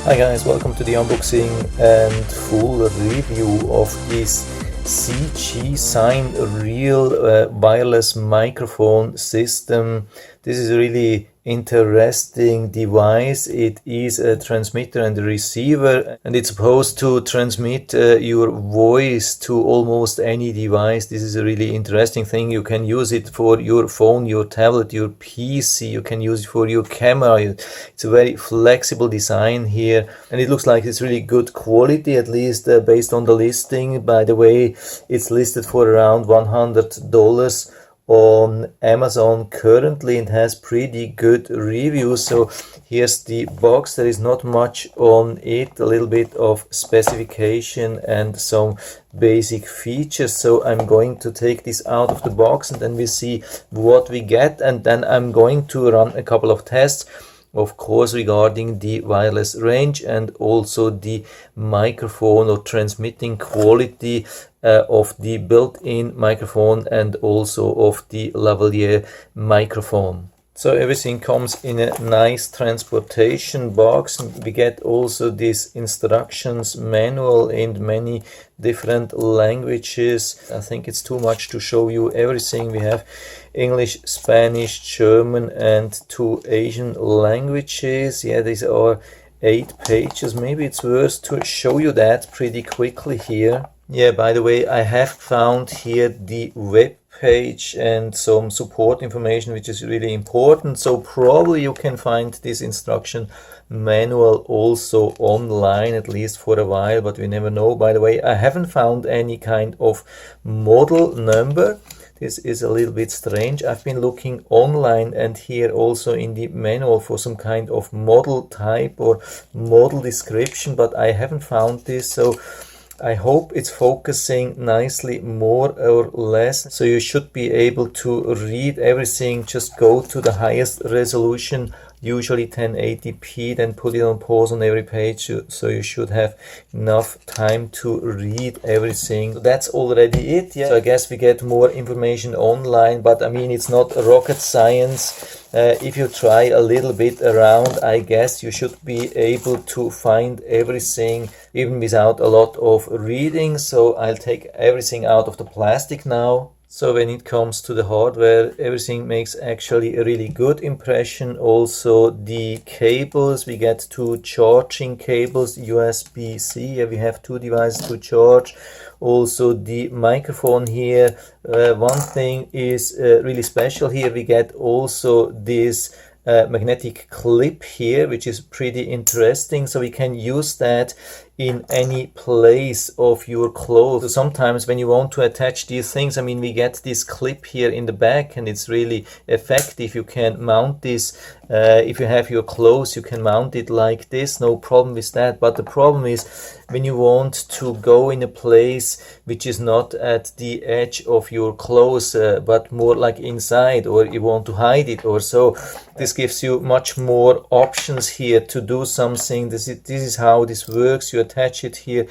Hi guys, welcome to the unboxing and full review of this ZGCINE Real wireless microphone system. This is a really interesting device. It is a transmitter and a receiver, and it's supposed to transmit your voice to almost any device. This is a really interesting thing. You can use it for your phone, your tablet, your PC. You can use it for your camera. It's a very flexible design here, and it looks like it's really good quality, at least based on the listing. By the way, it's listed for around $100 on Amazon currently. It has pretty good reviews. So here's the box. There is not much on it, a little bit of specification and some basic features. So I'm going to take this out of the box and then we see what we get, and then I'm going to run a couple of tests, of course, regarding the wireless range and also the microphone or transmitting quality of the built-in microphone and also of the Lavalier microphone. So everything comes in a nice transportation box. We get also this instructions manual in many different languages. I think it's too much to show you everything. We have English, Spanish, German and 2 Asian languages. Yeah, these are 8 pages. Maybe it's worth to show you that pretty quickly here. Yeah, by the way, I have found here the web page and some support information, which is really important. So probably you can find this instruction manual also online, at least for a while, but we never know. By the way, I haven't found any kind of model number. This is a little bit strange. I've been looking online and here also in the manual for some kind of model type or model description, but I haven't found this. So I hope it's focusing nicely, more or less. So you should be able to read everything. Just go to the highest resolution, usually 1080p, then put it on pause on every page, so you should have enough time to read everything. So that's already it. Yeah, so I guess we get more information online, but I mean, it's not rocket science. If you try a little bit around, I guess you should be able to find everything even without a lot of reading. So I'll take everything out of the plastic now. So when it comes to the hardware, everything makes actually a really good impression. Also the cables, we get 2 charging cables, USB-C. We have 2 devices to charge. Also the microphone here. One thing is really special here. We get also this magnetic clip here, which is pretty interesting. So we can use that in any place of your clothes. So sometimes when you want to attach these things, I mean, we get this clip here in the back and it's really effective. You can mount this, if you have your clothes, you can mount it like this, no problem with that. But the problem is when you want to go in a place which is not at the edge of your clothes, but more like inside, or you want to hide it or so. This gives you much more options here to do something. This is how this works. You attach it here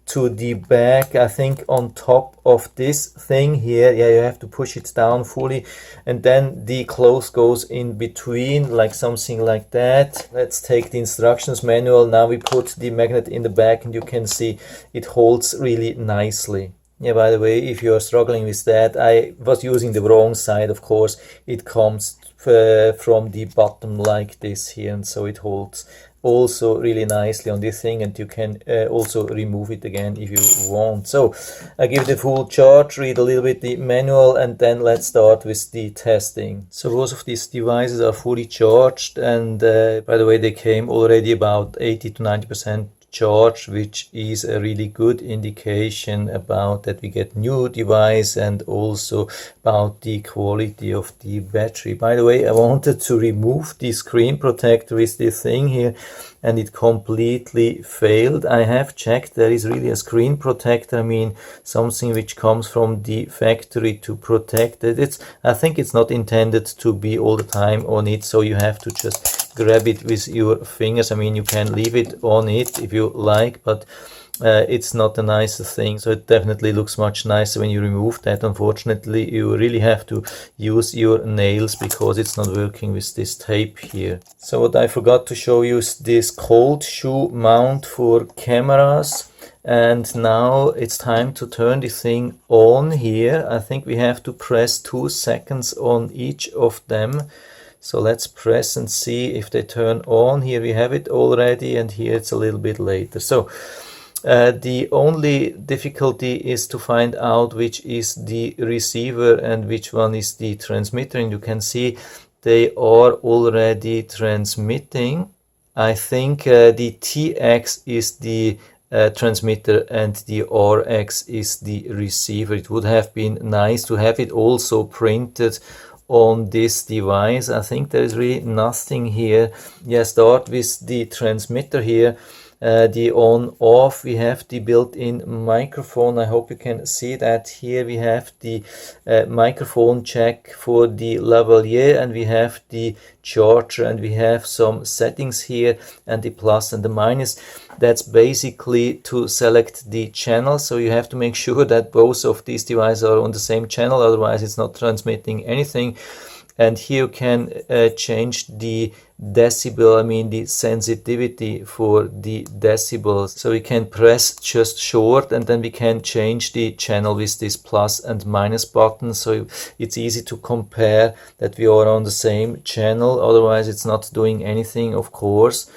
to the back, I think on top of this thing here. Yeah, you have to push it down fully, and then the clothes goes in between, like something like that. Let's take the instructions manual. Now we put the magnet in the back and you can see it holds really nicely. Yeah, by the way, if you are struggling with that, I was using the wrong side, of course. It comes from the bottom like this here, and so it holds also really nicely on this thing, and you can also remove it again if you want. So I give the full charge, read a little bit the manual, and then let's start with the testing. So both of these devices are fully charged, and by the way, they came already about 80 to 90% charge, which is a really good indication about that we get new device and also about the quality of the battery. By the way, I wanted to remove the screen protector with this thing here and it completely failed. I have checked, there is really a screen protector, I mean something which comes from the factory to protect it. I think it's not intended to be all the time on it, so you have to just grab it with your fingers. I mean, you can leave it on it if you like, but it's not the nicest thing. So it definitely looks much nicer when you remove that. Unfortunately, you really have to use your nails because it's not working with this tape here. So what I forgot to show you is this cold shoe mount for cameras. And now it's time to turn the thing on here. I think we have to press 2 seconds on each of them. So let's press and see if they turn on. Here we have it already, and here it's a little bit later. So the only difficulty is to find out which is the receiver and which one is the transmitter. And you can see they are already transmitting. I think the TX is the transmitter and the RX is the receiver. It would have been nice to have it also printed on this device. I think there is really nothing here. Yeah, start with the transmitter here. The on off, we have the built-in microphone. I hope you can see that. Here we have the microphone jack for the lavalier, and we have the charger, and we have some settings here, and the plus and the minus. That's basically to select the channel. So you have to make sure that both of these devices are on the same channel, otherwise it's not transmitting anything. And here you can change the decibel, I mean the sensitivity for the decibels. So we can press just short, and then we can change the channel with this plus and minus button. So it's easy to compare that we are on the same channel, otherwise it's not doing anything, of course.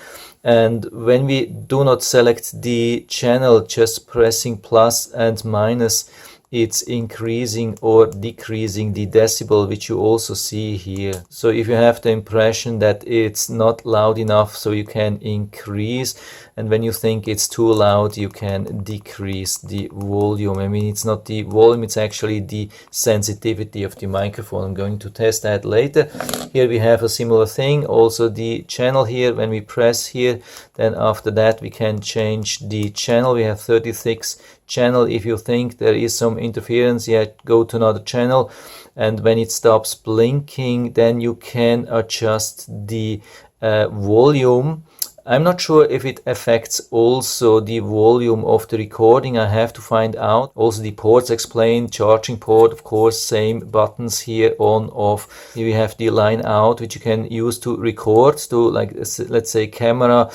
And when we do not select the channel, just pressing plus and minus, it's increasing or decreasing the decibel, which you also see here. So if you have the impression that it's not loud enough, so you can increase, and when you think it's too loud, you can decrease the volume. I mean, it's not the volume, it's actually the sensitivity of the microphone. I'm going to test that later. Here we have a similar thing, also the channel here. When we press here, then after that we can change the channel. We have 36 channel. If you think there is some interference, yet go to another channel, and when it stops blinking, then you can adjust the volume. I'm not sure if it affects also the volume of the recording. I have to find out. Also the ports explained, charging port, of course, same buttons here, on, off. Here we have the line out, which you can use to record to, like, let's say camera,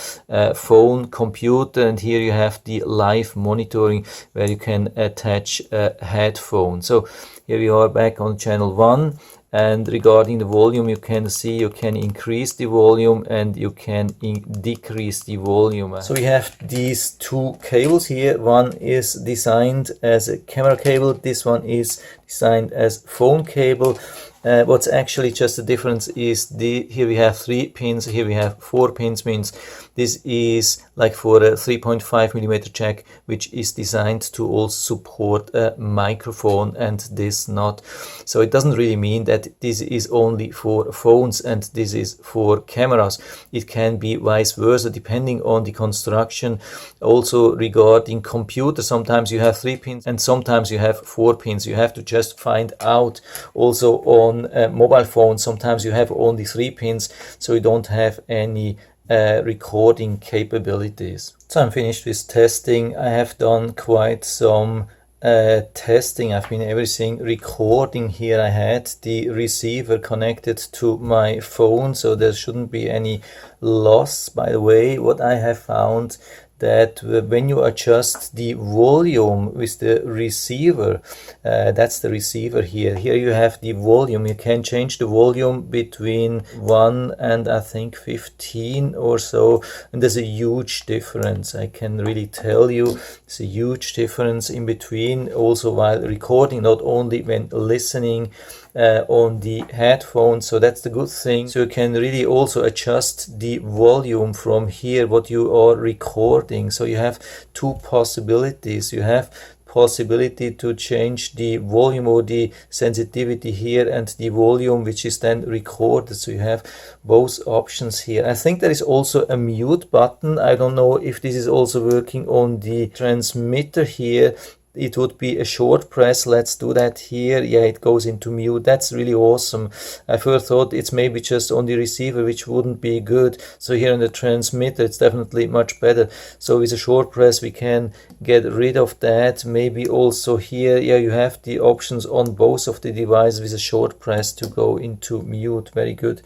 phone, computer, and here you have the live monitoring where you can attach a headphone. So here we are back on channel 1. And regarding the volume, you can see you can increase the volume and you can decrease the volume. So we have these two cables here. One is designed as a camera cable. This one is designed as phone cable. What's actually just the difference is here we have 3 pins, here we have 4 pins, means this is like for a 3.5mm jack, which is designed to also support a microphone, and this not. So it doesn't really mean that this is only for phones and this is for cameras. It can be vice versa depending on the construction. Also regarding computer, sometimes you have 3 pins and sometimes you have 4 pins. You have to just find out. Also on mobile phones, sometimes you have only 3 pins, so you don't have any recording capabilities. So I'm finished with testing. I have done quite some testing. I've been everything recording here. I had the receiver connected to my phone, so there shouldn't be any loss. By the way, what I have found, that when you adjust the volume with the receiver, that's the receiver here. Here you have the volume. You can change the volume between 1 and I think 15 or so. And there's a huge difference. I can really tell you there's a huge difference in between, also while recording, not only when listening on the headphones. So that's the good thing. So you can really also adjust the volume from here, what you are recording. So you have two possibilities. You have possibility to change the volume or the sensitivity here and the volume which is then recorded. So you have both options here. I think there is also a mute button. I don't know if this is also working on the transmitter here. it would be a short press. Let's do that here. Yeah, it goes into mute. That's really awesome. I first thought it's maybe just on the receiver, which wouldn't be good. So here on the transmitter, it's definitely much better. So with a short press, we can get rid of that. Maybe also here, yeah, you have the options on both of the devices with a short press to go into mute. Very good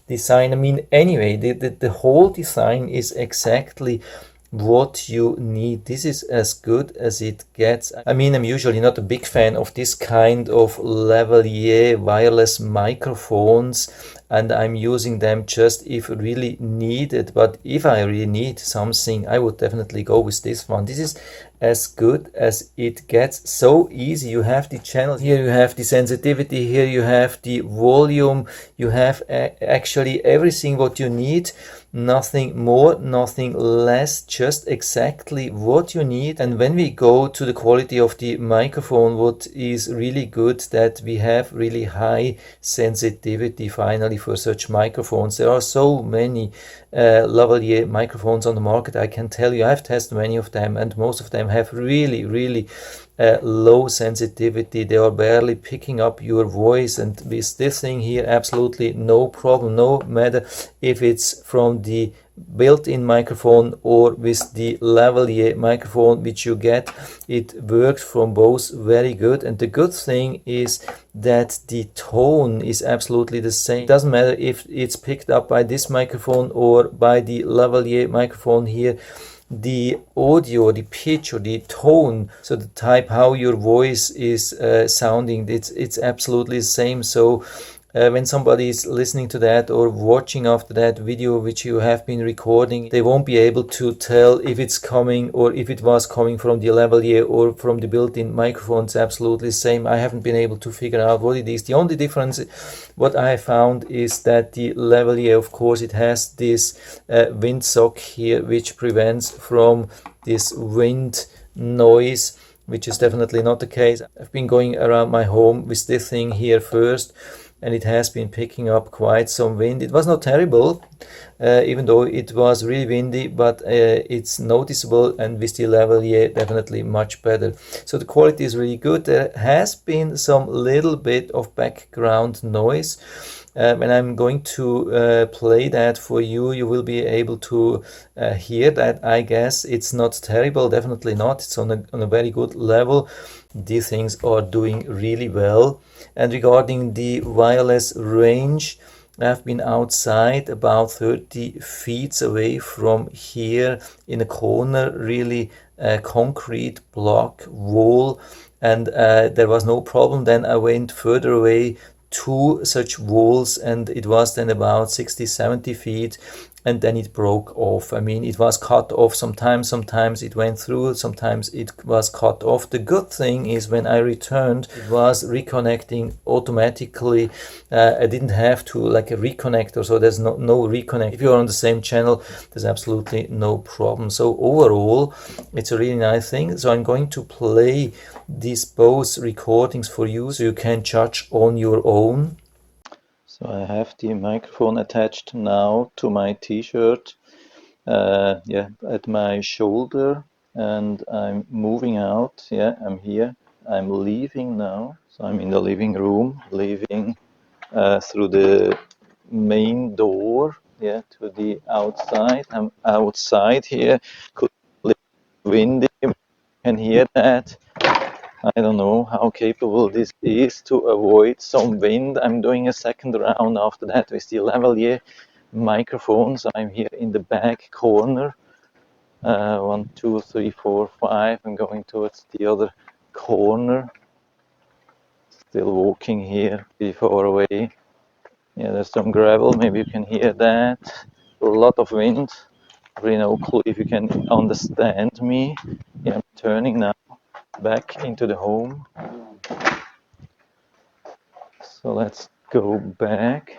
design. I mean, anyway, the whole design is exactly what you need. This is as good as it gets. I mean, I'm usually not a big fan of this kind of lavalier wireless microphones, and I'm using them just if really needed. But if I really need something, I would definitely go with this one. This is as good as it gets. So easy. You have the channels here, you have the sensitivity here, you have the volume, you have actually everything what you need. Nothing more, nothing less, just exactly what you need. And when we go to the quality of the microphone, what is really good, that we have really high sensitivity finally for such microphones. There are so many lavalier microphones on the market. I can tell you, I've tested many of them, and most of them have really low sensitivity. They are barely picking up your voice, and with this thing here, absolutely no problem, no matter if it's from the built-in microphone or with the lavalier microphone which you get. It works from both very good, and the good thing is that the tone is absolutely the same. It doesn't matter if it's picked up by this microphone or by the lavalier microphone here. The audio, the pitch or the tone, so the type how your voice is sounding, it's absolutely the same. So when somebody is listening to that or watching after that video which you have been recording, they won't be able to tell if it's coming or if it was coming from the lavalier or from the built-in microphone. It's absolutely the same. I haven't been able to figure out what it is. The only difference what I found is that the lavalier, of course, it has this windsock here which prevents from this wind noise, which is definitely not the case. I've been going around my home with this thing here first, and it has been picking up quite some wind. It was not terrible, even though it was really windy, but it's noticeable, and with the lavalier definitely much better. So the quality is really good. There has been some little bit of background noise. When I'm going to play that for you, you will be able to hear that. I guess it's not terrible, definitely not. It's on a very good level. These things are doing really well. And regarding the wireless range, I've been outside about 30 feet away from here in a corner, really concrete block wall, and there was no problem. Then I went further away to such walls, and it was then about 60-70 feet, and then it broke off. I mean, it was cut off sometimes it went through, sometimes it was cut off. The good thing is when I returned, it was reconnecting automatically. I didn't have to like a reconnector, so there's no reconnect. If you're on the same channel, there's absolutely no problem. So overall, it's a really nice thing. So I'm going to play these both recordings for you so you can judge on your own. So I have the microphone attached now to my t-shirt, yeah, at my shoulder, and I'm moving out. Yeah, I'm here. I'm leaving now. So I'm in the living room, leaving through the main door, yeah, to the outside. I'm outside here. Could be windy. You can hear that. I don't know how capable this is to avoid some wind. I'm doing a second round after that with the lavalier microphones. I'm here in the back corner. 1, 2, 3, 4, 5. I'm going towards the other corner. Still walking here, pretty far away. Yeah, there's some gravel. Maybe you can hear that. A lot of wind. Really no clue if you can understand me. Yeah, I'm turning now back into the home. So let's go back.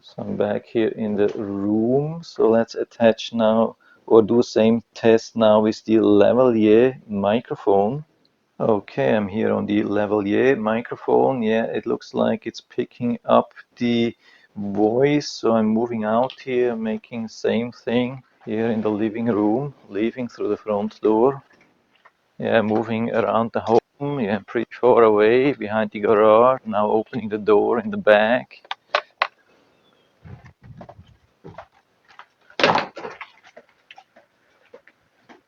So I'm back here in the room. So let's attach now or do same test now with the lavalier microphone. Okay, I'm here on the lavalier microphone. Yeah, it looks like it's picking up the voice. So I'm moving out here, making same thing here in the living room, leaving through the front door. moving around the home, pretty far away behind the garage, now opening the door in the back.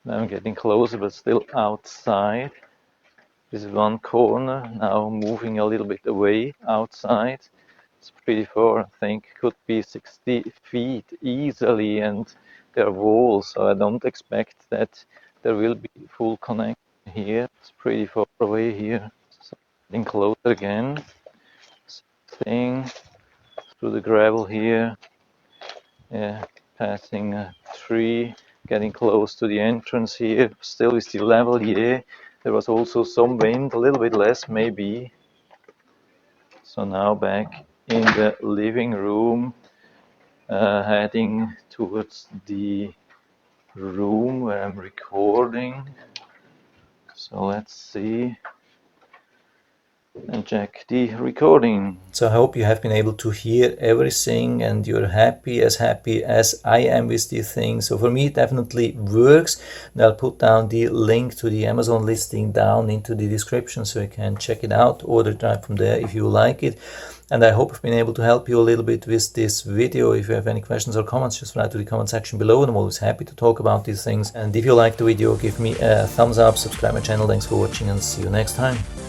Now I'm getting closer, but still outside. This is one corner, now moving a little bit away outside. It's pretty far, I think, could be 60 feet easily, and there are walls, so I don't expect that there will be full connection here. It's pretty far away here. So getting closer again. Same thing through the gravel here. Passing a tree, getting close to the entrance here. Still with the Lavalier. There was also some wind, a little bit less maybe. So now back in the living room, heading towards the room where I'm recording. So let's see and check the recording. So I hope you have been able to hear everything and you're happy as I am with the thing. So for me it definitely works, and I'll put down the link to the Amazon listing down into the description so you can check it out, order it right from there if you like it. And I hope I've been able to help you a little bit with this video. If you have any questions or comments, just write to the comment section below, and I'm always happy to talk about these things. And if you liked the video, give me a thumbs up, subscribe my channel. Thanks for watching, and see you next time.